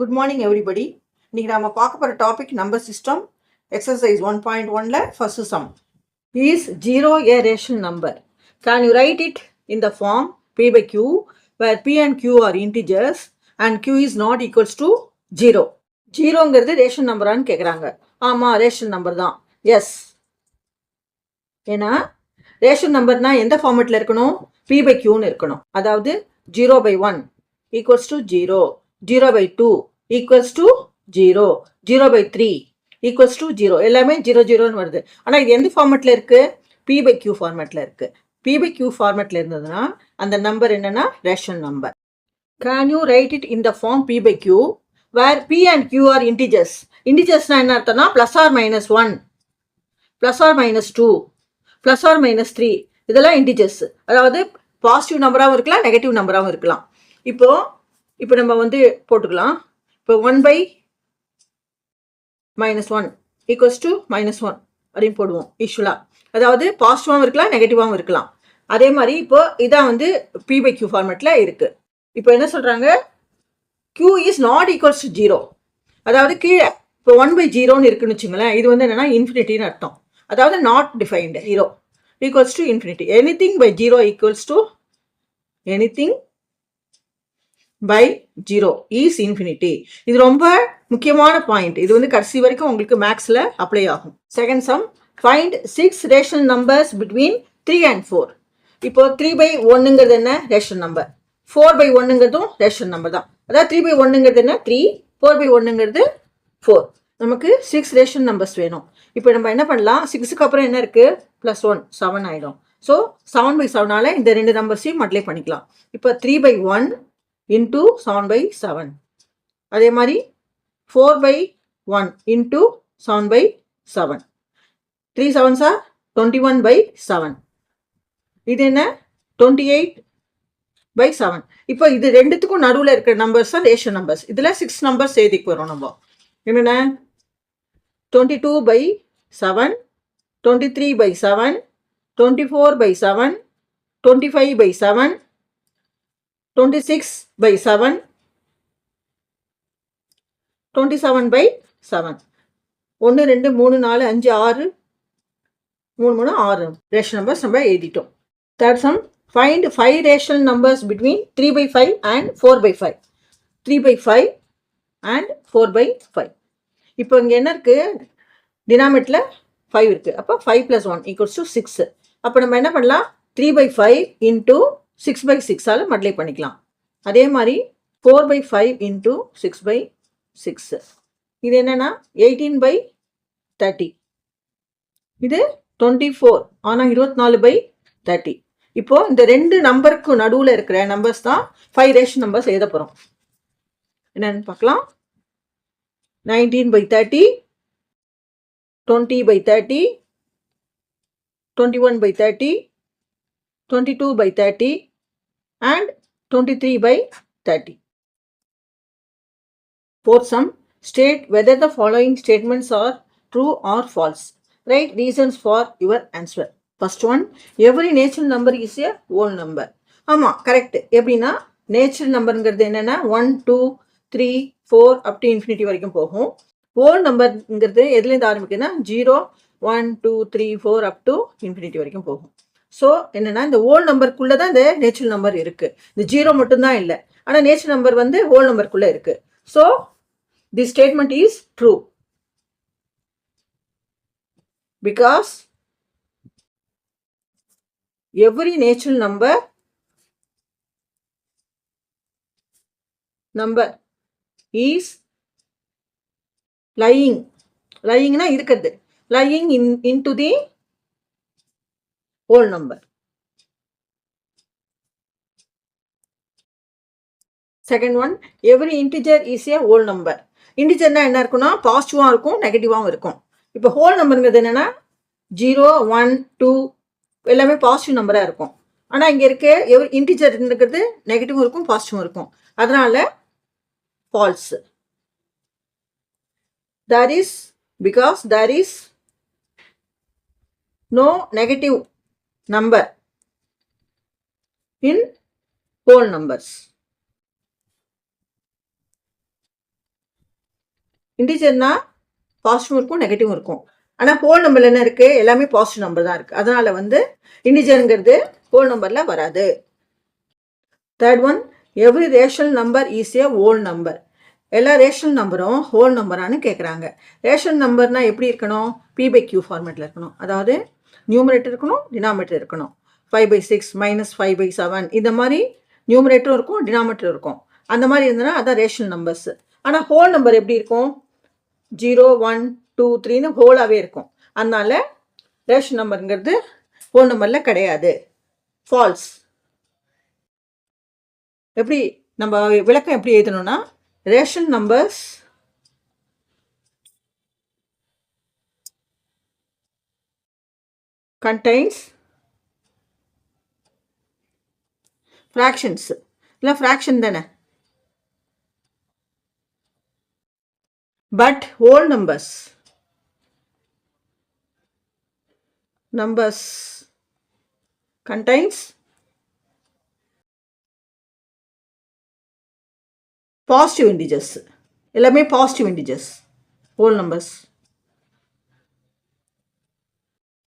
Good morning everybody. இன்னைக்கு நாம பார்க்க போற டாபிக் நம்பர் சிஸ்டம் எக்ஸசைஸ் 1.1ல first sum. Is 0 a rational number? Can you write it in the form p by q where p and q are integers and q is not equals to 0? 0ங்கிறது rational நம்பரான்னு கேக்குறாங்க. ஆமா rational number தான். S. ஏன்னா rational நம்பர்னா எந்த ஃபார்மேட்ல இருக்கணும்? p by q ன்னு இருக்கணும். அதாவது 0 by 1 equals to 0, 0 by 2 equals to 0, 0 by 3 equals to 0. எல்லாமே 0 0ன்னு வருது. ஆனா இது எந்த ஃபார்மேட்ல இருக்கு? p by q ஃபார்மேட்ல இருக்கு. p by q ஃபார்மேட்ல இருந்ததுன்னா அந்த நம்பர் என்னன்னா rational number. Can you write it in the form p by q where p and q are integers? Integersனா என்ன அர்த்தம்னா plus or minus 1, plus or minus 2, plus or minus 3. இதெல்லாம் integers. அதாவது positive நம்பராகவும் இருக்கலாம், negative நம்பராகவும் இருக்கலாம். இப்போ நம்ம போட்டுக்கலாம். இப்போ 1 by minus 1 equals to minus 1 அப்படின்னு போடுவோம் யூஸ்வலா. அதாவது பாசிட்டிவாகவும் இருக்கலாம், நெகட்டிவாகவும் இருக்கலாம். அதே மாதிரி இப்போ இதான் p by q ஃபார்மேட்ல இருக்கு. இப்போ என்ன சொல்றாங்க? q is not equals to 0. அதாவது கீழே இப்போ 1 by 0ன்னு இருக்குன்னு வச்சுங்களேன். இது என்னன்னா இன்ஃபினிட்டின்னு அர்த்தம். அதாவது not defined 0 equals to infinity. Anything by 0 equals to anything by 0 is infinity. இது ரொம்ப முக்கியமான பாயிண்ட். இது கடைசி வரைக்கும் உங்களுக்கு மேக்ஸ்ல அப்ளை ஆகும். Second sum, find 6 rational numbers between 3 and 4. இப்போ 3 by 1ங்கிறது என்ன? Rational number. 4 by 1ங்கிறதும் ரேஷனல் நம்பர் தான். அதாவது 3 by 1ங்கிறது என்ன? 3, 4 by 1ங்கிறது 4. நமக்கு 6 ரேஷனல் நம்பர்ஸ் வேணும். இப்போ நம்ம என்ன பண்ணலாம்? 6க்கு அப்புறம் என்ன இருக்கு? +1, 7 ஆயிடும். ஸோ 7 by 7ஆல இந்த ரெண்டு நம்பர்ஸையும் மல்டிப்ளை பண்ணிக்கலாம். இப்போ 3 by 1 into 7 by 7. அதே மாதிரி 4 by 1 into 7 by 7. 3 7s are 21 by 7. இது என்ன? 28 by 7. இப்போ இது ரெண்டுத்துக்கும் நடுவில் இருக்கிற நம்பர்ஸ் தான் ரேஷனல் நம்பர்ஸ். இதில் 6 நம்பர்ஸ் எழுதிக்கு போகிறோம் நம்ம. என்னென்ன? 22 by 7, 23 by 7, 24 by 7, 25 by 7, 26 by 7, 27 by 7. 1 2 3 4 5 6 3 3 6 rational numbers நம்ம எழுதிட்டோம். Third sum, find 5 rational numbers between 3 by 5 and 4 by 5. 3 by 5 and 4 by 5. இப்போ இங்கே என்ன இருக்கு? டினாமினேட்டர்ல 5 இருக்கு. அப்போ 5 plus 1 equals to 6. அப்போ நம்ம என்ன பண்ணலாம்? 3 by 5 into 6 by 6ஆல மல்டிப்ளை பண்ணிக்கலாம். அதே மாதிரி 4 by 5 into 6 by 6. இது என்னன்னா 18 by 30. இது 24. ஆனா 24 by 30. இப்போ இந்த ரெண்டு நம்பருக்கு நடுவில் இருக்கிற நம்பர்ஸ் தான் 5 ரேஷனல் நம்பர்ஸ் எழுத போறோம். என்னன்னு பார்க்கலாம். 19 by 30, 20 by 30, 21 by 30, 22 by 30 and 23 by 30. Fourth sum, state whether the following statements are true or false. Write reasons for your answer. First one, every natural number is a whole number. ஆமா correct. எப்படின்னா natural நம்பருங்கிறது என்னன்னா 1 2 3 4 up to infinity வரைக்கும் போகும். Whole நம்பர்ங்கிறது எதுலேருந்து ஆரம்பிக்குதுன்னா 0 1 2 3 4 up to infinity வரைக்கும் போகும். So என்னன்னா இந்த ஹோல் நம்பருக்குள்ள தான் இந்த நேச்சுரல் நம்பர் இருக்கு. இந்த 0 மட்டும்தான் இல்லை. ஆனால் நேச்சுரல் நம்பர் ஹோல் நம்பருக்குள்ள இருக்கு. So the statement is true because every natural number is lyingனா இருக்கிறது, lying into the whole number. Second one, every integer is a whole number. இன்டிஜர்னா என்ன இருக்குன்னா பாசிட்டிவாகவும் இருக்கும், நெகட்டிவாகவும் இருக்கும். இப்போ ஹோல் நம்பருங்கிறது என்னன்னா 0 1 2 எல்லாமே பாசிட்டிவ் நம்பராக இருக்கும். ஆனால் இங்கே இருக்க இன்டிஜர் இருக்கிறது நெகட்டிவும் இருக்கும், பாசிட்டிவும் இருக்கும். அதனால falls. That is because there is no negative number in whole numbers. இன்டிஜர்னா பாசிட்டிவ் இருக்கும் நெகட்டிவும் இருக்கும். ஆனால் ஹோல் நம்பரில் என்ன இருக்குது, எல்லாமே பாசிட்டிவ் நம்பர் தான் இருக்குது. அதனால் வந்து இன்டிஜருங்கிறது ஹோல் நம்பரில் வராது. Third one, every rational number is a whole number. எல்லா ரேஷனல் நம்பரும் ஹோல் நம்பரானு கேட்குறாங்க. ரேஷனல் நம்பர்னால் எப்படி இருக்கணும், P/Q ஃபார்மேட்டில் இருக்கணும். அதாவது நியூமரேட்டர் இருக்கணும், டினாமினேட்டர் இருக்கணும். 5/6 -5/7 இந்த மாதிரி நியூமரேட்டரும் இருக்கும், டினாமினேட்டர் இருக்கும். அந்த மாதிரி இருந்ததுன்னா அதான் ரேஷனல் நம்பர்ஸ். ஆனால் ஹோல் நம்பர் எப்படி இருக்கும், 0 1 2 3ன்னு ஹோலாகவே இருக்கும். அதனால ரேஷனல் நம்பருங்கிறது ஹோல் நம்பரில் கிடையாது. ஃபால்ஸ். எப்படி நம்ம விளக்கம் எப்படி எழுதணும்னா, ரேஷனல் நம்பர்ஸ் contains fractions. இல்லை ஃப்ராக்ஷன் தானே. But whole numbers contains positive integers. எல்லாமே positive integers whole numbers.